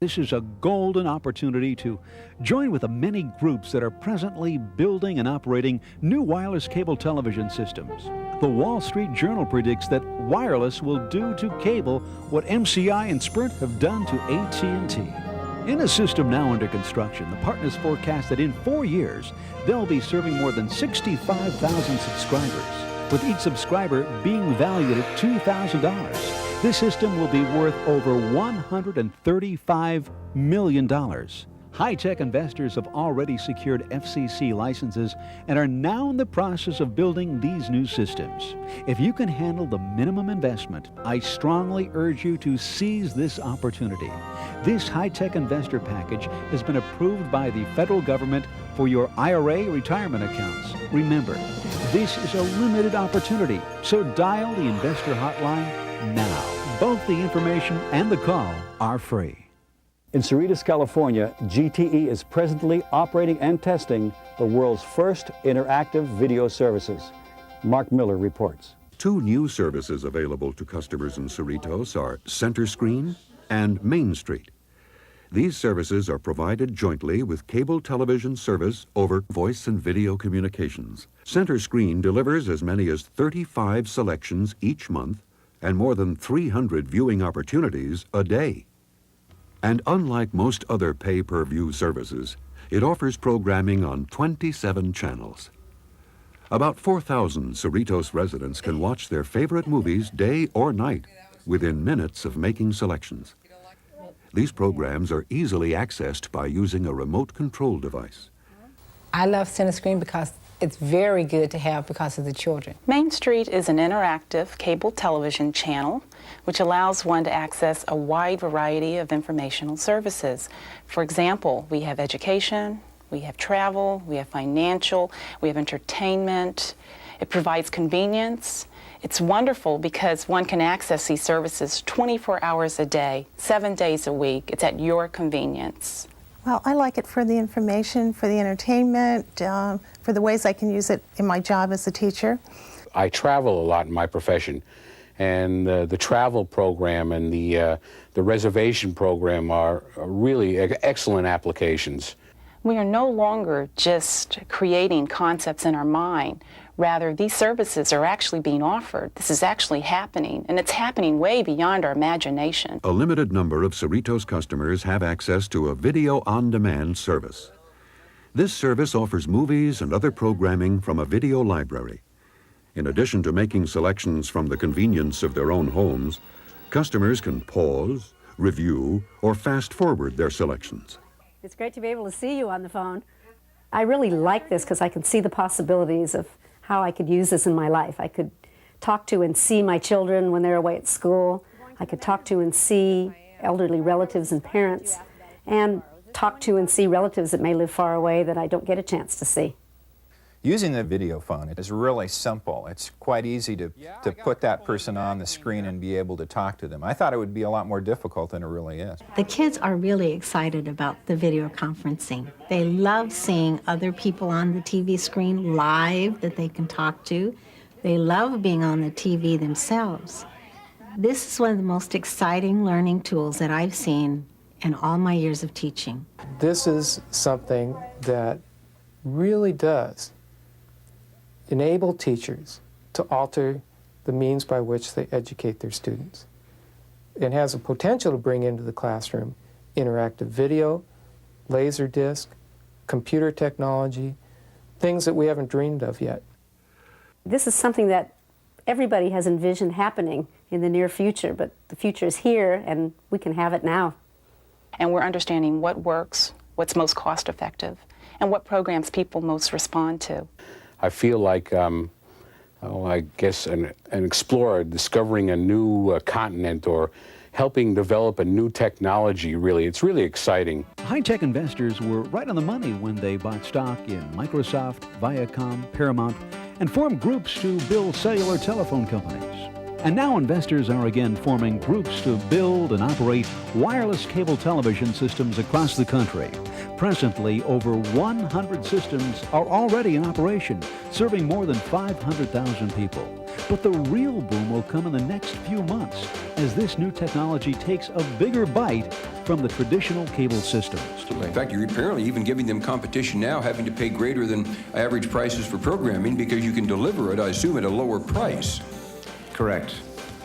This is a golden opportunity to join with the many groups that are presently building and operating new wireless cable television systems. The Wall Street Journal predicts that wireless will do to cable what MCI and Sprint have done to AT&T. In a system now under construction, the partners forecast that in 4 years, they'll be serving more than 65,000 subscribers, with each subscriber being valued at $2,000. This system will be worth over $135 million. High-tech investors have already secured FCC licenses and are now in the process of building these new systems. If you can handle the minimum investment, I strongly urge you to seize this opportunity. This high-tech investor package has been approved by the federal government for your IRA retirement accounts. Remember, this is a limited opportunity, so dial the investor hotline now. Both the information and the call are free. In Cerritos, California, GTE is presently operating and testing the world's first interactive video services. Mark Miller reports. 2 new services available to customers in Cerritos are Center Screen and Main Street. These services are provided jointly with cable television service over voice and video communications. Center Screen delivers as many as 35 selections each month and more than 300 viewing opportunities a day. And unlike most other pay-per-view services, it offers programming on 27 channels. About 4,000 Cerritos residents can watch their favorite movies day or night within minutes of making selections. These programs are easily accessed by using a remote control device. I love Center Screen because it's very good to have because of the children. Main Street is an interactive cable television channel which allows one to access a wide variety of informational services. For example, we have education, we have travel, we have financial, we have entertainment. It provides convenience. It's wonderful because one can access these services 24 hours a day, 7 days a week. It's at your convenience. Well, I like it for the information, for the entertainment, for the ways I can use it in my job as a teacher. I travel a lot in my profession, and the travel program and the reservation program are really excellent applications. We are no longer just creating concepts in our mind. Rather, these services are actually being offered. This is actually happening, and it's happening way beyond our imagination. A limited number of Cerritos customers have access to a video-on-demand service. This service offers movies and other programming from a video library. In addition to making selections from the convenience of their own homes, customers can pause, review, or fast-forward their selections. It's great to be able to see you on the phone. I really like this because I can see the possibilities of how I could use this in my life. I could talk to and see my children when they're away at school. I could talk to and see elderly relatives and parents, and talk to and see relatives that may live far away that I don't get a chance to see. Using the video phone is really simple. It's quite easy to put that person on the screen and be able to talk to them. I thought it would be a lot more difficult than it really is. The kids are really excited about the video conferencing. They love seeing other people on the TV screen live that they can talk to. They love being on the TV themselves. This is one of the most exciting learning tools that I've seen in all my years of teaching. This is something that really does enable teachers to alter the means by which they educate their students. It has a potential to bring into the classroom interactive video, laser disc, computer technology, things that we haven't dreamed of yet. This is something that everybody has envisioned happening in the near future, but the future is here and we can have it now. And we're understanding what works, what's most cost effective, and what programs people most respond to. I feel like, I guess, an explorer discovering a new continent or helping develop a new technology, really. It's really exciting. High-tech investors were right on the money when they bought stock in Microsoft, Viacom, Paramount, and formed groups to build cellular telephone companies. And now investors are again forming groups to build and operate wireless cable television systems across the country. Presently, over 100 systems are already in operation, serving more than 500,000 people. But the real boom will come in the next few months as this new technology takes a bigger bite from the traditional cable systems. In fact, you're apparently even giving them competition now, having to pay greater than average prices for programming because you can deliver it, I assume, at a lower price. Correct.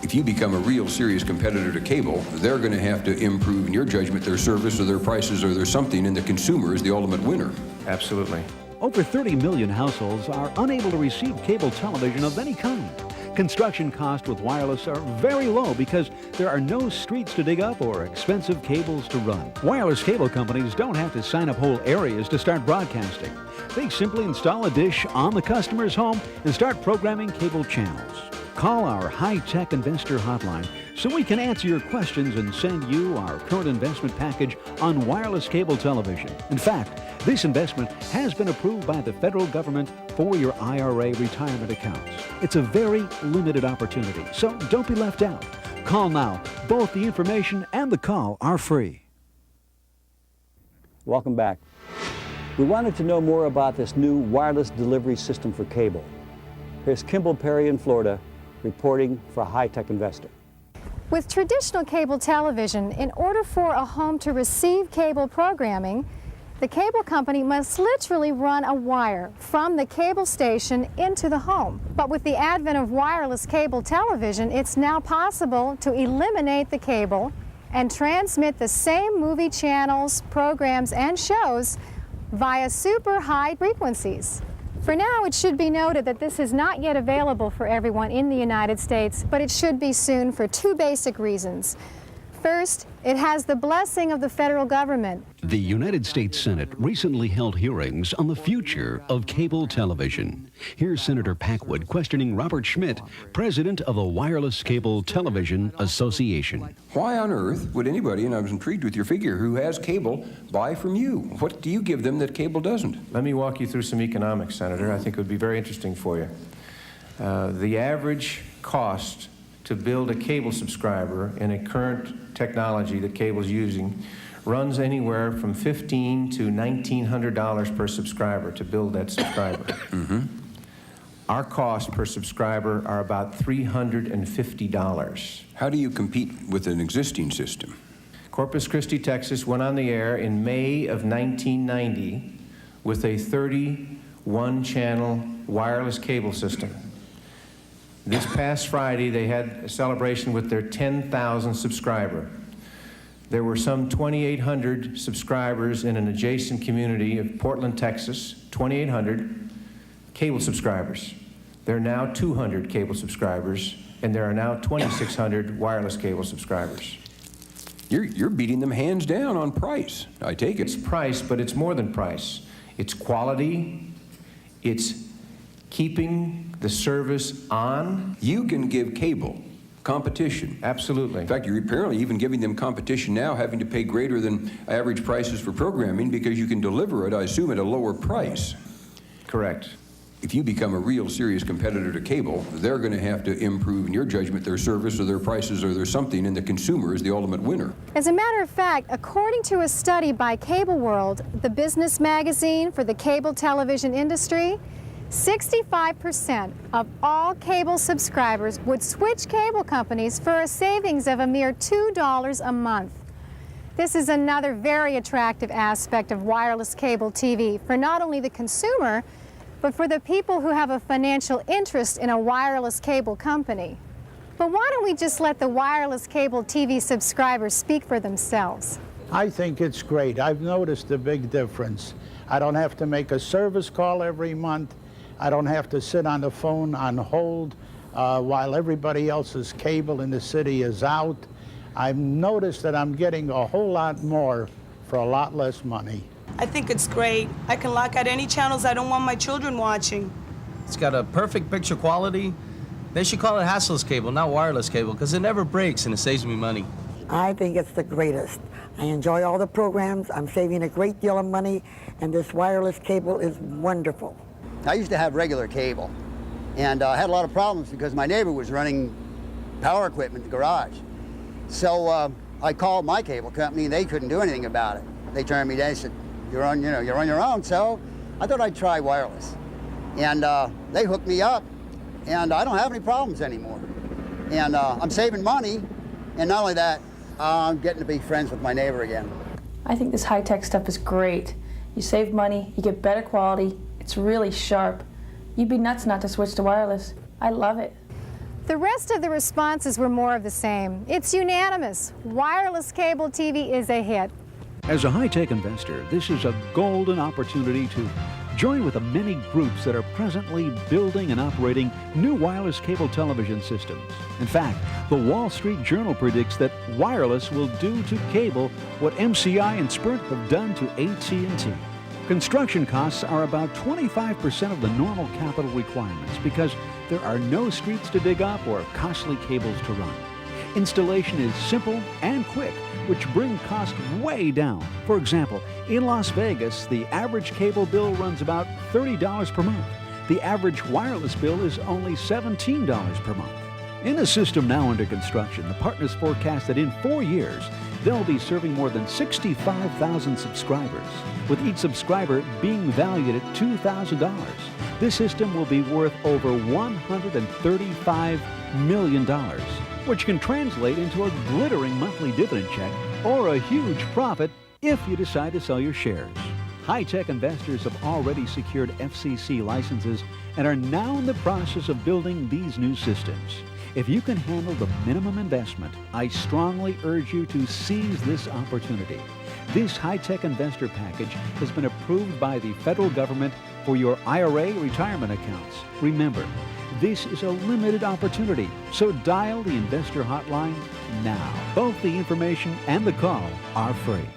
If you become a real serious competitor to cable, they're going to have to improve, in your judgment, their service or their prices or their something, and the consumer is the ultimate winner. Absolutely. Over 30 million households are unable to receive cable television of any kind. Construction costs with wireless are very low because there are no streets to dig up or expensive cables to run. Wireless cable companies don't have to sign up whole areas to start broadcasting. They simply install a dish on the customer's home and start programming cable channels. Call our high-tech investor hotline so we can answer your questions and send you our current investment package on wireless cable television. In fact, this investment has been approved by the federal government for your IRA retirement accounts. It's a very limited opportunity, so don't be left out. Call now. Both the information and the call are free. Welcome back. We wanted to know more about this new wireless delivery system for cable. Here's Kimball Perry in Florida, reporting for High Tech Investor. With traditional cable television, in order for a home to receive cable programming, the cable company must literally run a wire from the cable station into the home. But with the advent of wireless cable television, it's now possible to eliminate the cable and transmit the same movie channels, programs, and shows via super high frequencies. For now, it should be noted that this is not yet available for everyone in the United States, but it should be soon for two basic reasons. First, it has the blessing of the federal government. The United States Senate recently held hearings on the future of cable television. Here's Senator Packwood questioning Robert Schmidt, president of the Wireless Cable Television Association. Why on earth would anybody, and I was intrigued with your figure, who has cable, buy from you? What do you give them that cable doesn't? Let me walk you through some economics, Senator. I think it would be very interesting for you. The average cost to build a cable subscriber in a current technology that cable's using runs anywhere from $1,500 to $1,900 per subscriber to build that subscriber. Our costs per subscriber are about $350. How do you compete with an existing system? Corpus Christi, Texas went on the air in May of 1990 with a 31-channel wireless cable system. This past Friday, they had a celebration with their 10,000 subscriber. There were some 2,800 subscribers in an adjacent community of Portland, Texas, 2,800 cable subscribers. There are now 200 cable subscribers, and there are now 2,600 wireless cable subscribers. You're beating them hands down on price, I take it. It's price, but it's more than price. It's quality, it's keeping the service on. You can give cable competition. Absolutely. In fact, you're apparently even giving them competition now, having to pay greater than average prices for programming because you can deliver it, I assume, at a lower price. Correct. If you become a real serious competitor to cable, they're going to have to improve, in your judgment, their service or their prices or their something, and the consumer is the ultimate winner. As a matter of fact, according to a study by Cable World, the business magazine for the cable television industry, 65% of all cable subscribers would switch cable companies for a savings of a mere $2 a month. This is another very attractive aspect of wireless cable TV for not only the consumer, but for the people who have a financial interest in a wireless cable company. But why don't we just let the wireless cable TV subscribers speak for themselves? I think it's great. I've noticed a big difference. I don't have to make a service call every month. I don't have to sit on the phone on hold while everybody else's cable in the city is out. I've noticed that I'm getting a whole lot more for a lot less money. I think it's great. I can lock out any channels I don't want my children watching. It's got a perfect picture quality. They should call it hassless cable, not wireless cable, because it never breaks and it saves me money. I think it's the greatest. I enjoy all the programs. I'm saving a great deal of money, and this wireless cable is wonderful. I used to have regular cable, and I had a lot of problems because my neighbor was running power equipment in the garage. So I called my cable company, and they couldn't do anything about it. They turned me down. They said, you're on your own. So I thought I'd try wireless, and they hooked me up, and I don't have any problems anymore. And I'm saving money, and not only that, I'm getting to be friends with my neighbor again. I think this high-tech stuff is great. You save money, you get better quality, it's really sharp. You'd be nuts not to switch to wireless. I love it. The rest of the responses were more of the same. It's unanimous. Wireless cable TV is a hit. As a high-tech investor, this is a golden opportunity to join with the many groups that are presently building and operating new wireless cable television systems. In fact, the Wall Street Journal predicts that wireless will do to cable what MCI and Sprint have done to AT&T. Construction costs are about 25% of the normal capital requirements because there are no streets to dig up or costly cables to run. Installation is simple and quick, which bring cost way down. For example, in Las Vegas, the average cable bill runs about $30 per month. The average wireless bill is only $17 per month. In a system now under construction, the partners forecast that in 4 years, they'll be serving more than 65,000 subscribers, with each subscriber being valued at $2,000. This system will be worth over $135 million, which can translate into a glittering monthly dividend check or a huge profit if you decide to sell your shares. High-tech investors have already secured FCC licenses and are now in the process of building these new systems. If you can handle the minimum investment, I strongly urge you to seize this opportunity. This high-tech investor package has been approved by the federal government for your IRA retirement accounts. Remember, this is a limited opportunity, so dial the investor hotline now. Both the information and the call are free.